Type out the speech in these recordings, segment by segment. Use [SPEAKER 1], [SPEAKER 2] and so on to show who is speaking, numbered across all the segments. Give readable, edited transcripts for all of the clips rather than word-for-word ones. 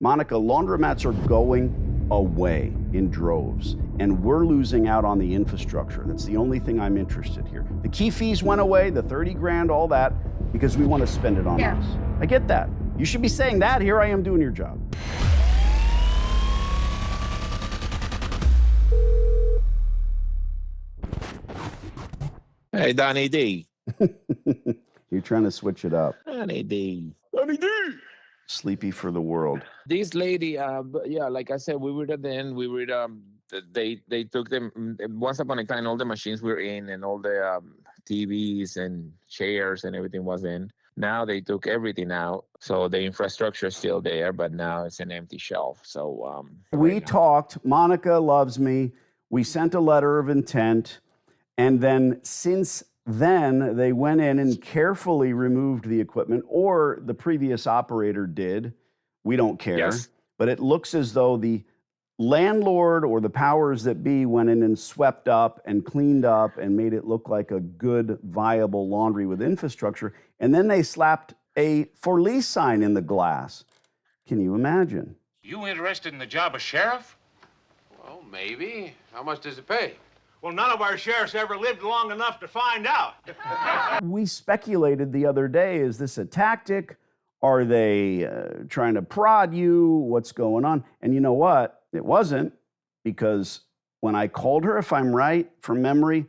[SPEAKER 1] Monica, laundromats are going away in droves, and we're losing out on the infrastructure. That's the only thing I'm interested here. The key fees went away, the 30 grand, all that, because we want to spend it on us. I get that. You should be saying that. Here I am doing your job.
[SPEAKER 2] Hey, Donnie D.
[SPEAKER 1] You're trying to switch it up.
[SPEAKER 2] Donnie D. Donnie D.
[SPEAKER 1] Sleepy for the world.
[SPEAKER 2] This lady, yeah, like I said, we were at the end. We were, they took them, once upon a time, all the machines were in and all the TVs and chairs and everything was in. Now they took everything out. So the infrastructure is still there, but now it's an empty shelf. So
[SPEAKER 1] we talked. Monica loves me. We sent a letter of intent. And then since then, they went in and carefully removed the equipment, or the previous operator did. We don't care.
[SPEAKER 2] Yes.
[SPEAKER 1] But it looks as though the landlord or the powers that be went in and swept up and cleaned up and made it look like a good, viable laundry with infrastructure. And then they slapped a for lease sign in the glass. Can you imagine?
[SPEAKER 3] You interested in the job of sheriff?
[SPEAKER 4] Well, maybe. How much does it pay?
[SPEAKER 3] Well, none of our sheriffs ever lived long enough to find out.
[SPEAKER 1] We speculated the other day, is this a tactic? Are they trying to prod you? What's going on? And you know what? It wasn't, because when I called her, if I'm right, from memory,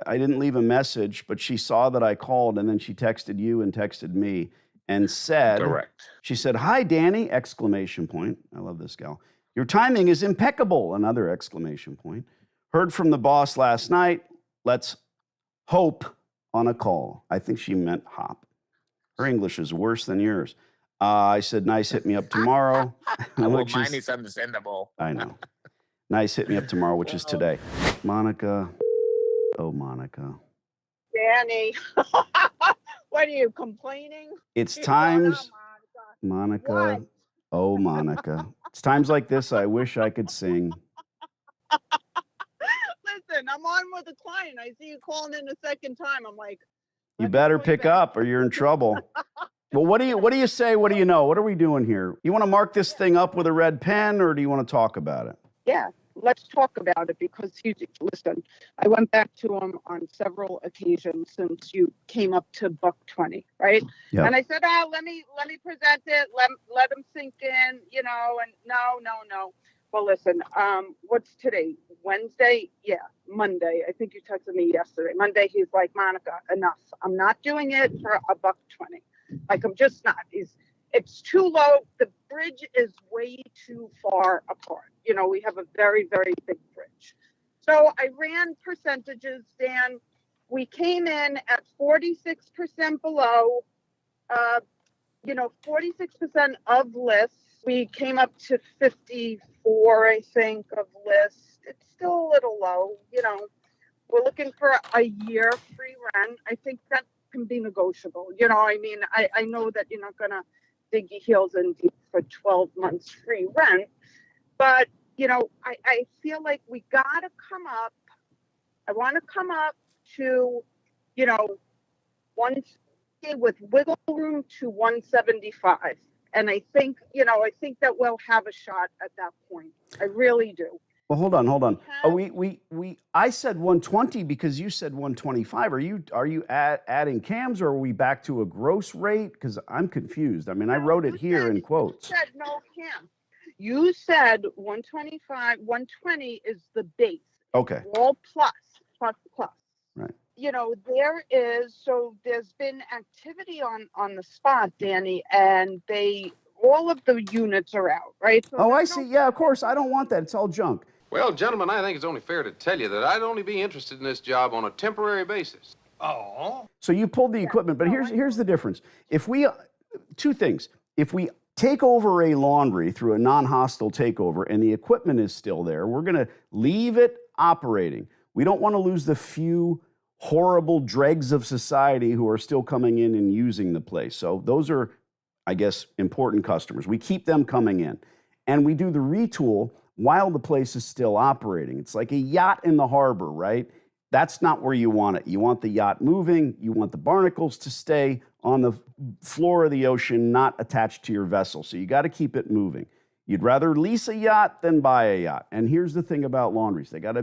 [SPEAKER 1] I didn't leave a message, but she saw that I called, and then she texted you and texted me and said,
[SPEAKER 2] correct.
[SPEAKER 1] She said, "Hi, Danny, exclamation point." I love this gal. "Your timing is impeccable," another exclamation point. "Heard from the boss last night. Let's hope on a call." I think she meant hop. Her English is worse than yours. I said, "Nice, hit me up tomorrow."
[SPEAKER 2] Well, mine is understandable.
[SPEAKER 1] I know. "Nice, hit me up tomorrow," which is today. Monica. Oh, Monica.
[SPEAKER 5] Danny, what are you complaining?
[SPEAKER 1] It's
[SPEAKER 5] What's
[SPEAKER 1] times,
[SPEAKER 5] going on, Monica?
[SPEAKER 1] Monica.
[SPEAKER 5] What?
[SPEAKER 1] Oh, Monica. It's times like this I wish I could sing.
[SPEAKER 5] Listen, I'm on with a client. I see you calling in a second time. I'm like,
[SPEAKER 1] You
[SPEAKER 5] let me
[SPEAKER 1] better
[SPEAKER 5] call
[SPEAKER 1] pick
[SPEAKER 5] back.
[SPEAKER 1] up or you're in trouble. Well, what do you say? What do you know? What are we doing here? You want to mark this thing up with a red pen, or do you want to talk about it?
[SPEAKER 5] Yeah, let's talk about it, because listen, I went back to him on several occasions since you came up to $120, right?
[SPEAKER 1] Yeah.
[SPEAKER 5] And I said, let me present it, let him sink in, and no. Well, listen, what's today? Wednesday? Yeah, Monday. I think you texted me yesterday. Monday, he's like, "Monica, enough. I'm not doing it for $120. Like, I'm just not. It's too low. The bridge is way too far apart. We have a very, very big bridge." So I ran percentages, Dan. We came in at 46% below, 46% of list. We came up to 54, I think, of list. It's still a little low. We're looking for a year free rent. I think that can be negotiable. I know that you're not going to dig your heels in deep for 12 months free rent, but, I feel like we got to come up. I want to come up to, with wiggle room to 175. And I think that we'll have a shot at that point. I really do.
[SPEAKER 1] Well, hold on. I said 120 because you said 125. Are you adding cams, or are we back to a gross rate? Because I'm confused. I mean, I wrote it here in quotes.
[SPEAKER 5] You said no cam. You said 125, 120 is the base.
[SPEAKER 1] Okay.
[SPEAKER 5] All plus.
[SPEAKER 1] Right.
[SPEAKER 5] There's been activity on the spot, Danny, and all of the units are out, right? So
[SPEAKER 1] I see. Yeah, of course. I don't want that. It's all junk.
[SPEAKER 4] Well, gentlemen, I think it's only fair to tell you that I'd only be interested in this job on a temporary basis.
[SPEAKER 3] Oh.
[SPEAKER 1] So you pulled the equipment, but here's the difference. Two things. If we take over a laundry through a non-hostile takeover and the equipment is still there, we're going to leave it operating. We don't want to lose the few horrible dregs of society who are still coming in and using the place. So those are, I guess, important customers. We keep them coming in. And we do the retool while the place is still operating. It's like a yacht in the harbor, right? That's not where you want it. You want the yacht moving. You want the barnacles to stay on the floor of the ocean, not attached to your vessel. So you got to keep it moving. You'd rather lease a yacht than buy a yacht. And here's the thing about laundries. They got to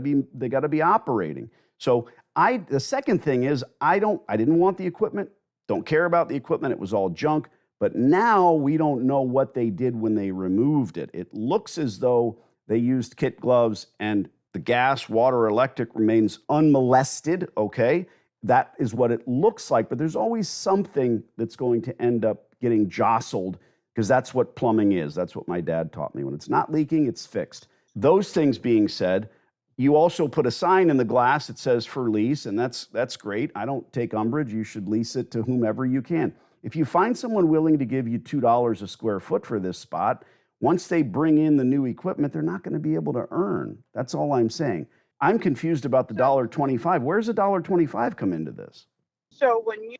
[SPEAKER 1] be operating. So the second thing is I didn't want the equipment. Don't care about the equipment. It was all junk. But now we don't know what they did when they removed it. It looks as though they used kit gloves and the gas, water, electric remains unmolested, okay? That is what it looks like, but there's always something that's going to end up getting jostled because that's what plumbing is. That's what my dad taught me. When it's not leaking, it's fixed. Those things being said, you also put a sign in the glass that says for lease, and that's great. I don't take umbrage. You should lease it to whomever you can. If you find someone willing to give you $2 a square foot for this spot, once they bring in the new equipment, they're not going to be able to earn. That's all I'm saying. I'm confused about the $1.25. Where's the $1.25 come into this?
[SPEAKER 5] So when you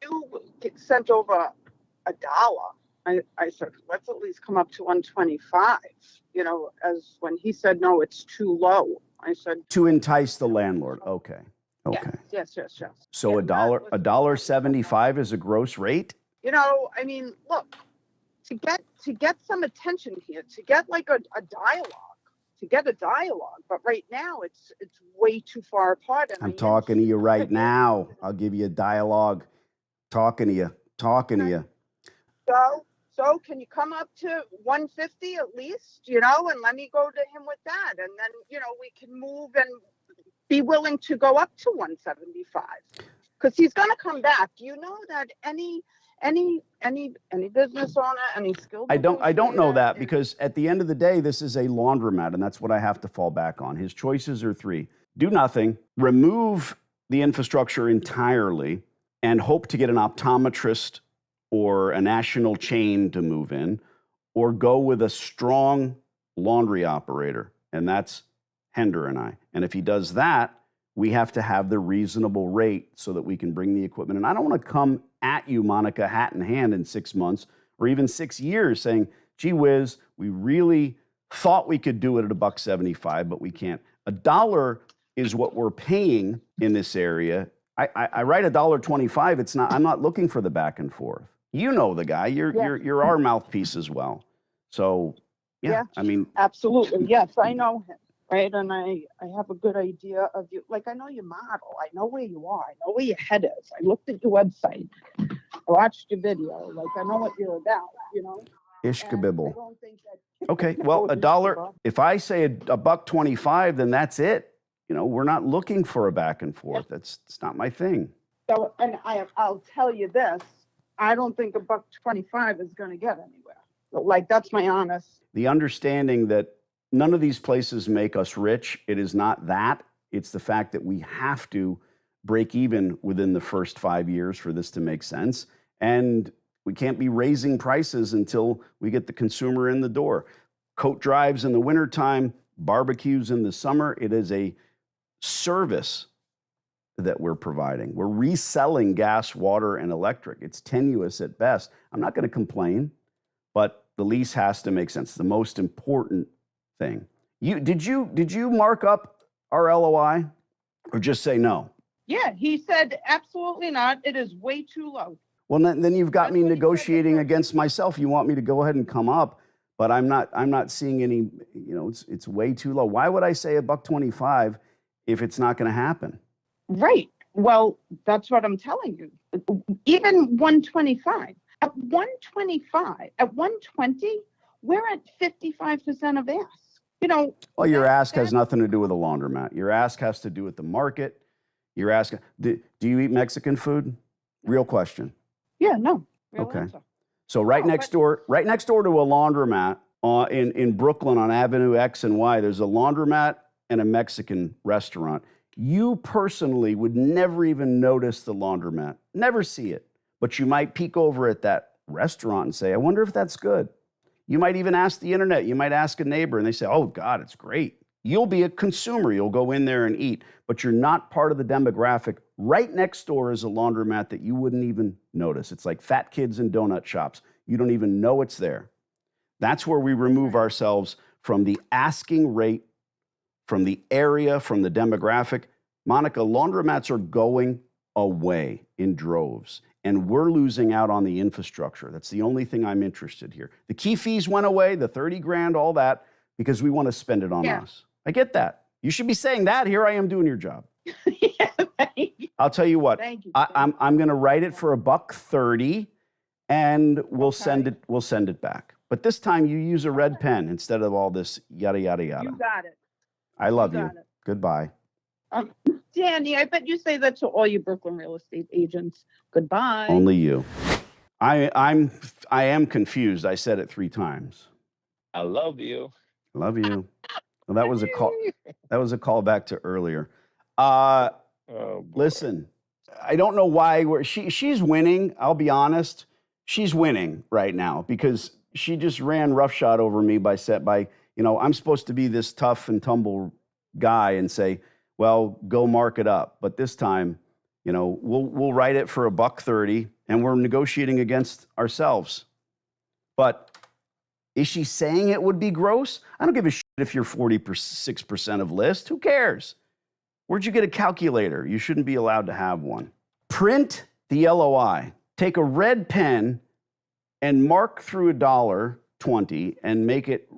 [SPEAKER 5] sent over $1, I said, let's at least come up to 125. You know, as when he said, no, it's too low. I said,
[SPEAKER 1] to entice the landlord. Okay.
[SPEAKER 5] Yes.
[SPEAKER 1] So $1.75 is a gross rate?
[SPEAKER 5] You know, I mean, look, to get some attention here, to get like a dialogue, but right now it's way too far apart. And
[SPEAKER 1] I'm talking to you right now. I'll give you a dialogue. Talking to you.
[SPEAKER 5] So can you come up to 150 at least, you know, and let me go to him with that. And then, you know, we can move and be willing to go up to 175 because he's going to come back. You know that any business owner, any skilled
[SPEAKER 1] I don't know that because at the end of the day, this is a laundromat and that's what I have to fall back on. His choices are three. Do nothing, remove the infrastructure entirely and hope to get an optometrist or a national chain to move in, or go with a strong laundry operator, and that's Hender and I. And if he does that, we have to have the reasonable rate so that we can bring the equipment. And I don't want to come at you, Monica, hat in hand in 6 months or even 6 years saying, gee whiz, we really thought we could do it at $1.75, but we can't. $1 is what we're paying in this area. I write $1.25. It's not. I'm not looking for the back and forth. You know the guy. You're our mouthpiece as well. So yeah, I mean,
[SPEAKER 5] absolutely, yes, I know him, right? And I have a good idea of you. Like I know your model. I know where you are. I know where your head is. I looked at your website. I watched your video. Like I know what you're about. You know.
[SPEAKER 1] Ish kabibble.
[SPEAKER 5] I don't think that.
[SPEAKER 1] Okay, well, $1. If I say $1.25, then that's it. You know, we're not looking for a back and forth. It's not my thing.
[SPEAKER 5] So, and I'll tell you this. I don't think $1.25 is going to get anywhere. Like, that's my honest.
[SPEAKER 1] The understanding that none of these places make us rich. It is not that. It's the fact that we have to break even within the first 5 years for this to make sense. And we can't be raising prices until we get the consumer in the door. Coat drives in the wintertime, barbecues in the summer. It is a service that we're providing. We're reselling gas, water, and electric. It's tenuous at best. I'm not going to complain, but the lease has to make sense. It's the most important thing. Did you mark up our LOI or just say no?
[SPEAKER 5] Yeah, he said absolutely not. It is way too low.
[SPEAKER 1] Well, then you've got me negotiating against myself. You want me to go ahead and come up, but I'm not seeing any, you know, it's way too low. Why would I say $1.25 if it's not going to happen?
[SPEAKER 5] Right. Well, that's what I'm telling you. Even 125. At 125, at 120, we're at 55% of ask. You know.
[SPEAKER 1] Well, your ask has nothing to do with a laundromat. Your ask has to do with the market. Your ask. Do you eat Mexican food? Real question.
[SPEAKER 5] Yeah. No.
[SPEAKER 1] Okay. Answer. So right next door to a laundromat in Brooklyn on Avenue X and Y, there's a laundromat and a Mexican restaurant. You personally would never even notice the laundromat, never see it. But you might peek over at that restaurant and say, I wonder if that's good. You might even ask the internet. You might ask a neighbor and they say, oh, God, it's great. You'll be a consumer. You'll go in there and eat. But you're not part of the demographic. Right next door is a laundromat that you wouldn't even notice. It's like fat kids in donut shops. You don't even know it's there. That's where we remove ourselves from the asking rate, from the area, from the demographic. Monica, laundromats are going away in droves. and we're losing out on the infrastructure. That's the only thing I'm interested here. The key fees went away, the 30 grand, all that, because we want to spend it on us. I get that. You should be saying that. Here I am doing your job.
[SPEAKER 5] Yeah, thank you.
[SPEAKER 1] I'll tell you what.
[SPEAKER 5] Thank you.
[SPEAKER 1] I'm going to write it for $1.30, and we'll send it back. But this time you use a red pen instead of all this yada yada yada.
[SPEAKER 5] You got it.
[SPEAKER 1] I love you.
[SPEAKER 5] got it.
[SPEAKER 1] Goodbye.
[SPEAKER 5] Danny, I bet you say that to all you Brooklyn real estate agents. Goodbye.
[SPEAKER 1] Only you. I am confused. I said it 3 times.
[SPEAKER 2] I love you.
[SPEAKER 1] Love you. Well, that was a call. That was a call back to earlier.
[SPEAKER 2] Oh,
[SPEAKER 1] Listen, I don't know why she's winning. I'll be honest. She's winning right now because she just ran roughshod over me by I'm supposed to be this tough and tumble guy and say, well, go mark it up. But this time, we'll write it for $1.30 and we're negotiating against ourselves. But is she saying it would be gross? I don't give a shit if you're 46% of list. Who cares? Where'd you get a calculator? You shouldn't be allowed to have one. Print the LOI. Take a red pen and mark through $1.20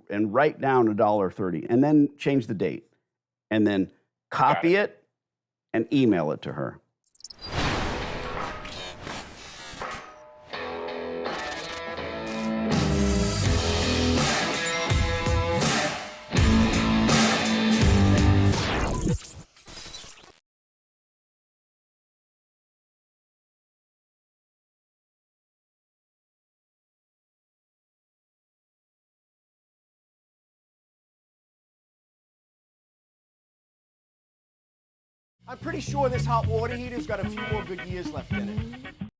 [SPEAKER 1] and write down $1.30 and then change the date. And then copy it and email it to her.
[SPEAKER 6] I'm pretty sure this hot water heater's got a few more good years left in it.